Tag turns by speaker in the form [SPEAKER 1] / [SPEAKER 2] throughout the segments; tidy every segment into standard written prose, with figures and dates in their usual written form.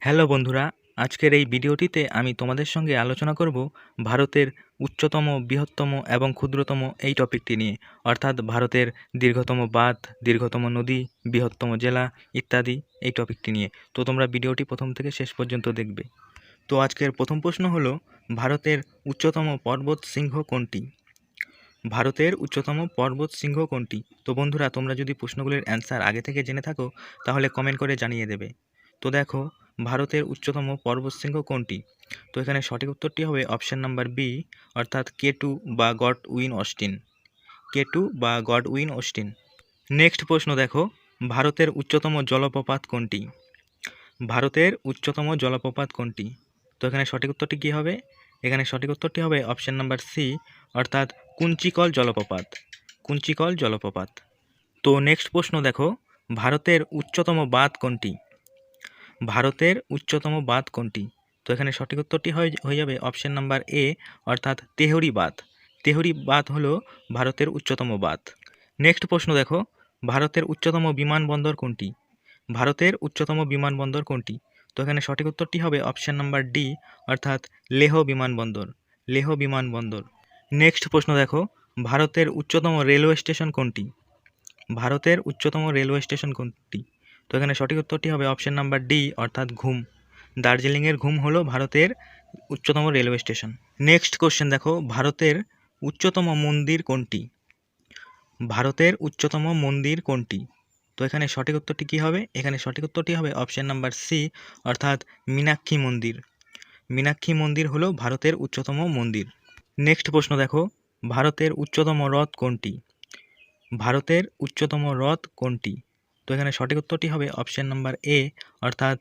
[SPEAKER 1] Hello বন্ধুরা, আজকের এই ভিডিওটিতে আমি তোমাদের সঙ্গে আলোচনা করব ভারতের উচ্চতম, বৃহত্তম এবং ক্ষুদ্রতম এই টপিকটি নিয়ে, অর্থাৎ ভারতের দীর্ঘতম বাঁধ, দীর্ঘতম নদী, বৃহত্তম জেলা ইত্যাদি এই টপিকটি নিয়ে। তো তোমরা ভিডিওটি প্রথম থেকে শেষ পর্যন্ত দেখবে। তো আজকের প্রথম প্রশ্ন হলো, ভারতের উচ্চতম পর্বত শৃঙ্গ কোনটি? ভারতের উচ্চতম পর্বত শৃঙ্গ কোনটি? তো বন্ধুরা, তোমরা যদি প্রশ্নগুলির অ্যান্সার আগে থেকে জেনে থাকো তাহলে কমেন্ট করে জানিয়ে দেবে। তো দেখো, ভারতের উচ্চতম পর্বতশৃঙ্গ কোনটি? তো এখানে সঠিক উত্তরটি হবে অপশান নাম্বার বি, অর্থাৎ K2 বা গডউইন অস্টিন। K2 বা গডউইন অস্টিন। নেক্সট প্রশ্ন দেখো, ভারতের উচ্চতম জলপ্রপাত কোনটি? ভারতের উচ্চতম জলপ্রপাত কোনটি? তো এখানে সঠিক উত্তরটি কী হবে? এখানে সঠিক উত্তরটি হবে অপশান নাম্বার সি, অর্থাৎ কুঞ্চিকল জলপ্রপাত। কুঞ্চিকল জলপ্রপাত। তো নেক্সট প্রশ্ন দেখো, ভারতের উচ্চতম বাঁধ কোনটি? ভারতের উচ্চতম বাঁধ কোনটি? তো এখানে সঠিক উত্তরটি হয়ে যাবে অপশান নাম্বার এ, অর্থাৎ তেহরি বাঁধ। তেহরি বাঁধ হলো ভারতের উচ্চতম বাঁধ। নেক্সট প্রশ্ন দেখো, ভারতের উচ্চতম বিমানবন্দর কোনটি? ভারতের উচ্চতম বিমানবন্দর কোনটি? তো এখানে সঠিক উত্তরটি হবে অপশান নাম্বার ডি, অর্থাৎ লেহ বিমানবন্দর। লেহ বিমানবন্দর। নেক্সট প্রশ্ন দেখো, ভারতের উচ্চতম রেলওয়ে স্টেশন কোনটি? ভারতের উচ্চতম রেলওয়ে স্টেশন কোনটি? তো এখানে সঠিক উত্তরটি হবে অপশান নাম্বার ডি, অর্থাৎ ঘুম। দার্জিলিংয়ের ঘুম হলো ভারতের উচ্চতম রেলওয়ে স্টেশন। নেক্সট কোশ্চেন দেখো, ভারতের উচ্চতম মন্দির কোনটি? ভারতের উচ্চতম মন্দির কোনটি? তো এখানে সঠিক উত্তরটি কী হবে? এখানে সঠিক উত্তরটি হবে অপশান নাম্বার সি, অর্থাৎ মীনাক্ষী মন্দির। মীনাক্ষী মন্দির হলো ভারতের উচ্চতম মন্দির। নেক্সট প্রশ্ন দেখো, ভারতের উচ্চতম হ্রদ কোনটি? ভারতের উচ্চতম হ্রদ কোনটি? তো এখানে সঠিক উত্তরটি হবে অপশান নাম্বার এ, অর্থাৎ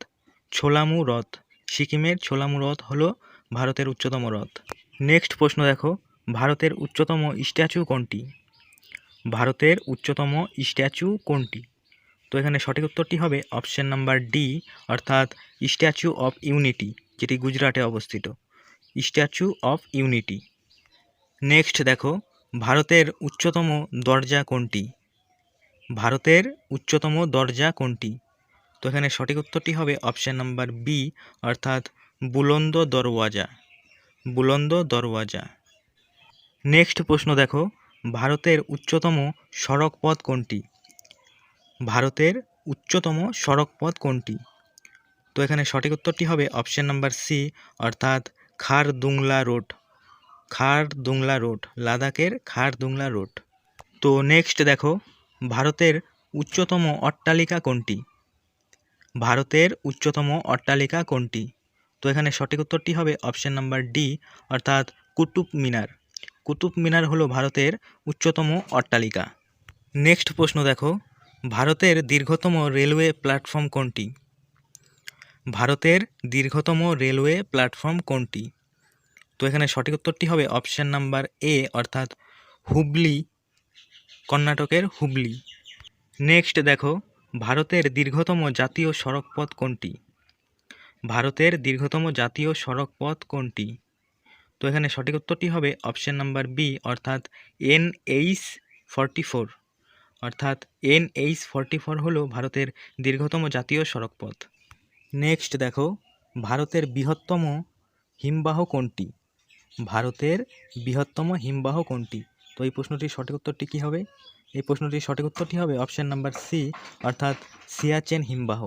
[SPEAKER 1] ছোলামু হ্রদ। সিকিমের ছোলামু হ্রদ হলো ভারতের উচ্চতম হ্রদ। নেক্সট প্রশ্ন দেখো, ভারতের উচ্চতম স্ট্যাচু কোনটি? ভারতের উচ্চতম স্ট্যাচু কোনটি? তো এখানে সঠিক উত্তরটি হবে অপশান নাম্বার ডি, অর্থাৎ স্ট্যাচু অফ ইউনিটি, যেটি গুজরাটে অবস্থিত। Statue of unity. নেক্সট দেখো, ভারতের উচ্চতম দরজা কোনটি? ভারতের উচ্চতম দরজা কোনটি? তো এখানে সঠিক উত্তরটি হবে অপশান নাম্বার বি, অর্থাৎ বুলন্দ দরওয়াজা। বুলন্দ দরওয়াজা। নেক্সট প্রশ্ন দেখো, ভারতের উচ্চতম সড়ক পথ কোনটি? ভারতের উচ্চতম সড়ক পথ কোনটি? তো এখানে সঠিক উত্তরটি হবে অপশান নাম্বার সি, অর্থাৎ খারদুংলা রোড। খারদুংলা রোড, লাদাখের খারদুংলা রোড। তো নেক্সট দেখো, ভারতের উচ্চতম অট্টালিকা কোনটি? ভারতের উচ্চতম অট্টালিকা কোনটি? তো এখানে সঠিক উত্তরটি হবে অপশান নাম্বার ডি, অর্থাৎ কুতুব মিনার। কুতুব মিনার হলো ভারতের উচ্চতম অট্টালিকা। নেক্সট প্রশ্ন দেখো, ভারতের দীর্ঘতম রেলওয়ে প্ল্যাটফর্ম কোনটি? ভারতের দীর্ঘতম রেলওয়ে প্ল্যাটফর্ম কোনটি? তো এখানে সঠিক উত্তরটি হবে অপশান নাম্বার এ, অর্থাৎ হুবলি, কর্ণাটকের হুবলি। নেক্সট দেখো, ভারতের দীর্ঘতম জাতীয় সড়ক পথ কোনটি? ভারতের দীর্ঘতম জাতীয় সড়ক পথ কোনটি? তো এখানে সঠিক উত্তরটি হবে অপশান নাম্বার বি, অর্থাৎ NH-44। অর্থাৎ NH-44 হলো ভারতের দীর্ঘতম জাতীয় সড়ক পথ। নেক্সট দেখো, ভারতের বৃহত্তম হিমবাহ কোনটি? ভারতের বৃহত্তম হিমবাহ কোনটি? তো এই প্রশ্নটির সঠিক উত্তরটি কী হবে? এই প্রশ্নটির সঠিক উত্তরটি হবে অপশান নাম্বার সি, অর্থাৎ সিয়াচেন হিমবাহ।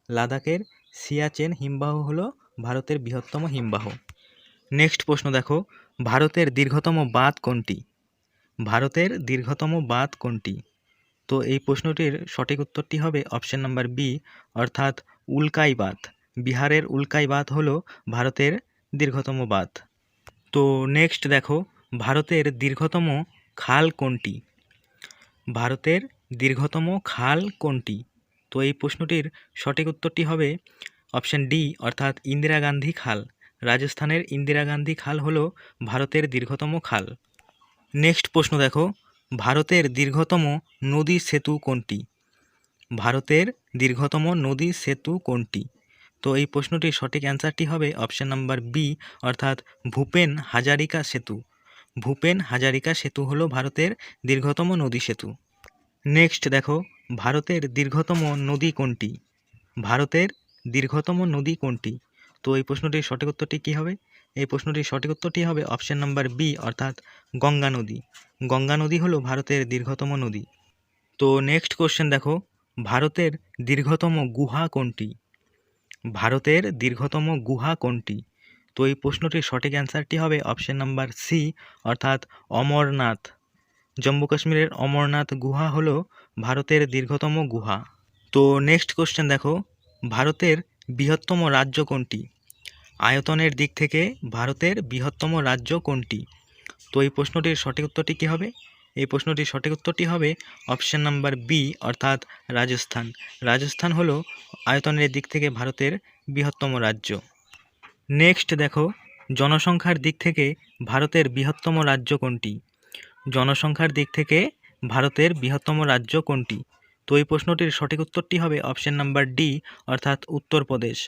[SPEAKER 1] লাদাখের সিয়াচেন হিমবাহ হলো ভারতের বৃহত্তম হিমবাহ। নেক্সট প্রশ্ন দেখো, ভারতের দীর্ঘতম বাঁধ কোনটি? ভারতের দীর্ঘতম বাঁধ কোনটি? তো এই প্রশ্নটির সঠিক উত্তরটি হবে অপশান নাম্বার বি, অর্থাৎ উল্কাই বাঁধ। বিহারের উল্কাই বাঁধ হলো ভারতের দীর্ঘতম বাঁধ। তো নেক্সট দেখো, ভারতের দীর্ঘতম খাল কোনটি? ভারতের দীর্ঘতম খাল কোনটি? তো এই প্রশ্নটির সঠিক উত্তরটি হবে অপশান ডি, অর্থাৎ ইন্দিরা গান্ধী খাল। রাজস্থানের ইন্দিরা গান্ধী খাল হলো ভারতের দীর্ঘতম খাল। নেক্সট প্রশ্ন দেখো, ভারতের দীর্ঘতম নদী সেতু কোনটি? ভারতের দীর্ঘতম নদী সেতু কোনটি? তো এই প্রশ্নটির সঠিক অ্যান্সারটি হবে অপশান নাম্বার বি, অর্থাৎ ভূপেন হাজারিকা সেতু। ভূপেন হাজারিকা সেতু হলো ভারতের দীর্ঘতম নদী সেতু। নেক্সট দেখো, ভারতের দীর্ঘতম নদী কোনটি? ভারতের দীর্ঘতম নদী কোনটি? তো এই প্রশ্নটির সঠিক উত্তরটি কী হবে? এই প্রশ্নটির সঠিক উত্তরটি হবে অপশন নাম্বার বি, অর্থাৎ গঙ্গা নদী। গঙ্গা নদী হলো ভারতের দীর্ঘতম নদী। তো নেক্সট কোশ্চেন দেখো, ভারতের দীর্ঘতম গুহা কোনটি? ভারতের দীর্ঘতম গুহা কোনটি? তো এই প্রশ্নটির সঠিক অ্যান্সারটি হবে অপশন নাম্বার সি, অর্থাৎ অমরনাথ। জম্মু কাশ্মীরের অমরনাথ গুহা হলো ভারতের দীর্ঘতম গুহা। তো নেক্সট কোশ্চেন দেখো, ভারতের বৃহত্তম রাজ্য কোনটি? আয়তনের দিক থেকে ভারতের বৃহত্তম রাজ্য কোনটি? তো এই প্রশ্নটির সঠিক উত্তরটি কী হবে? এই প্রশ্নটির সঠিক উত্তরটি হবে অপশন নাম্বার বি, অর্থাৎ রাজস্থান। রাজস্থান হলো আয়তনের দিক থেকে ভারতের বৃহত্তম রাজ্য। নেক্সট দেখো, জনসংখ্যার দিক থেকে ভারতের বৃহত্তম রাজ্য কোনটি? জনসংখ্যার দিক থেকে ভারতের বৃহত্তম রাজ্য কোনটি? তো এই প্রশ্নটির সঠিক উত্তরটি হবে অপশন নাম্বার ডি, অর্থাৎ উত্তরপ্রদেশ।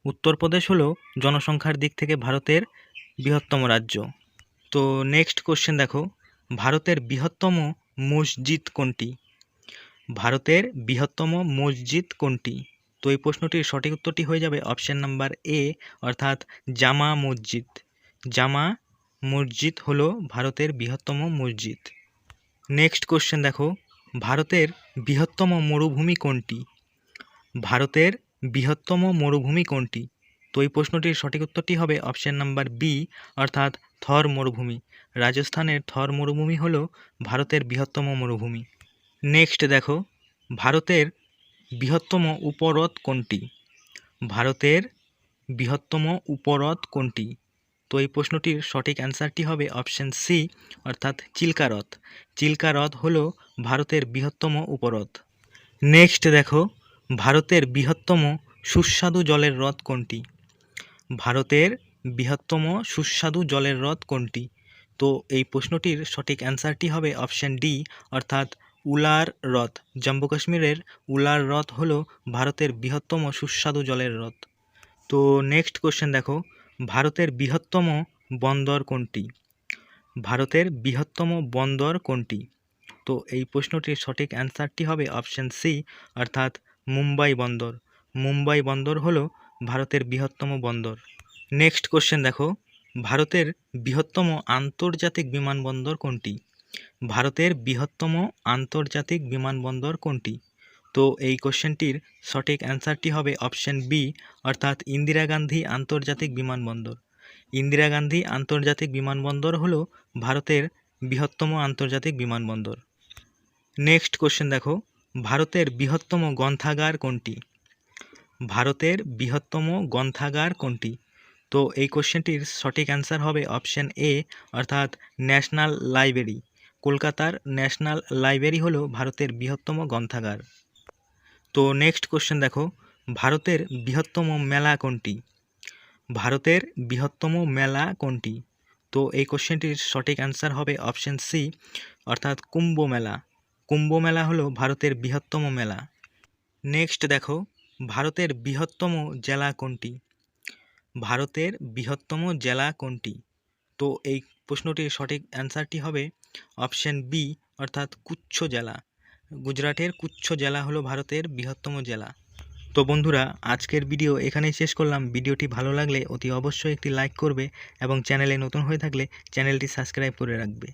[SPEAKER 1] উত্তরপ্রদেশ হলো জনসংখ্যার দিক থেকে ভারতের বৃহত্তম রাজ্য। তো নেক্সট কোশ্চেন দেখো, ভারতের বৃহত্তম মসজিদ কোনটি? ভারতের বৃহত্তম মসজিদ কোনটি? তো এই প্রশ্নটির সঠিক উত্তরটি হয়ে যাবে অপশন নাম্বার এ, অর্থাৎ জামা মসজিদ। জামা মসজিদ হলো ভারতের বৃহত্তম মসজিদ। নেক্সট কোশ্চেন দেখো, ভারতের বৃহত্তম মরুভূমি কোনটি? ভারতের বৃহত্তম মরুভূমি কোনটি? তো এই প্রশ্নটির সঠিক উত্তরটি হবে অপশন নাম্বার বি, অর্থাৎ থর মরুভূমি। রাজস্থানের থর মরুভূমি হলো ভারতের বৃহত্তম মরুভূমি। নেক্সট দেখো, ভারতের বৃহত্তম উপহ্রদ কোনটি? ভারতের বৃহত্তম উপহ্রদ কোনটি? তো এই প্রশ্নটির সঠিক অ্যান্সারটি হবে অপশন সি, অর্থাৎ চিল্কা হ্রদ। চিল্কা হ্রদ হলো ভারতের বৃহত্তম উপহ্রদ। নেক্সট দেখো, ভারতের বৃহত্তম সুস্বাদু জলের হ্রদ কোনটি? ভারতের বৃহত্তম সুস্বাদু জলের হ্রদ কোনটি? তো এই প্রশ্নটির সঠিক অ্যান্সারটি হবে অপশন ডি, অর্থাৎ উলার হ্রদ। জম্মু কাশ্মীরের উলার হ্রদ হলো ভারতের বৃহত্তম সুস্বাদু জলের হ্রদ। তো নেক্সট কোশ্চেন দেখো, ভারতের বৃহত্তম বন্দর কোনটি? ভারতের বৃহত্তম বন্দর কোনটি? তো এই প্রশ্নটির সঠিক অ্যান্সারটি হবে অপশন সি, অর্থাৎ মুম্বাই বন্দর। মুম্বাই বন্দর হলো ভারতের বৃহত্তম বন্দর। নেক্সট কোশ্চেন দেখো, ভারতের বৃহত্তম আন্তর্জাতিক বিমানবন্দর কোনটি? ভারতের বৃহত্তম আন্তর্জাতিক বিমানবন্দর কোনটি? তো এই কোশ্চেনটির সঠিক অ্যান্সারটি হবে অপশন বি, অর্থাৎ ইন্দিরা গান্ধী আন্তর্জাতিক বিমানবন্দর। ইন্দিরা গান্ধী আন্তর্জাতিক বিমানবন্দর হলো ভারতের বৃহত্তম আন্তর্জাতিক বিমানবন্দর। নেক্সট কোশ্চেন দেখো, ভারতের বৃহত্তম গ্রন্থাগার কোনটি? ভারতের বৃহত্তম গ্রন্থাগার কোনটি? তো এই কোশ্চেনটির সঠিক অ্যান্সার হবে অপশন এ, অর্থাৎ ন্যাশনাল লাইব্রেরি। কলকাতার ন্যাশনাল লাইব্রেরি হলো ভারতের বৃহত্তম গ্রন্থাগার। তো নেক্সট কোশ্চেন দেখো, ভারতের বৃহত্তম মেলা কোনটি? ভারতের বৃহত্তম মেলা কোনটি? তো এই কোশ্চেনটির সঠিক অ্যান্সার হবে অপশন সি, অর্থাৎ কুম্ভ মেলা। কুম্ভ মেলা হলো ভারতের বৃহত্তম মেলা। নেক্সট দেখো, ভারতের বৃহত্তম জেলা কোনটি? ভারতের বৃহত্তম জেলা কোনটি? তো এই প্রশ্নটির সঠিক অ্যান্সারটি হবে অপশন বি, অর্থাৎ কুচ্ছ জেলা। গুজরাটের কুচ্ছ জেলা হলো ভারতের বৃহত্তম জেলা। তো বন্ধুরা, আজকের ভিডিও এখানেই শেষ করলাম। ভিডিওটি ভালো লাগলে অতি অবশ্যই একটি লাইক করবে এবং চ্যানেলে নতুন হয়ে থাকলে চ্যানেলটি সাবস্ক্রাইব করে রাখবে।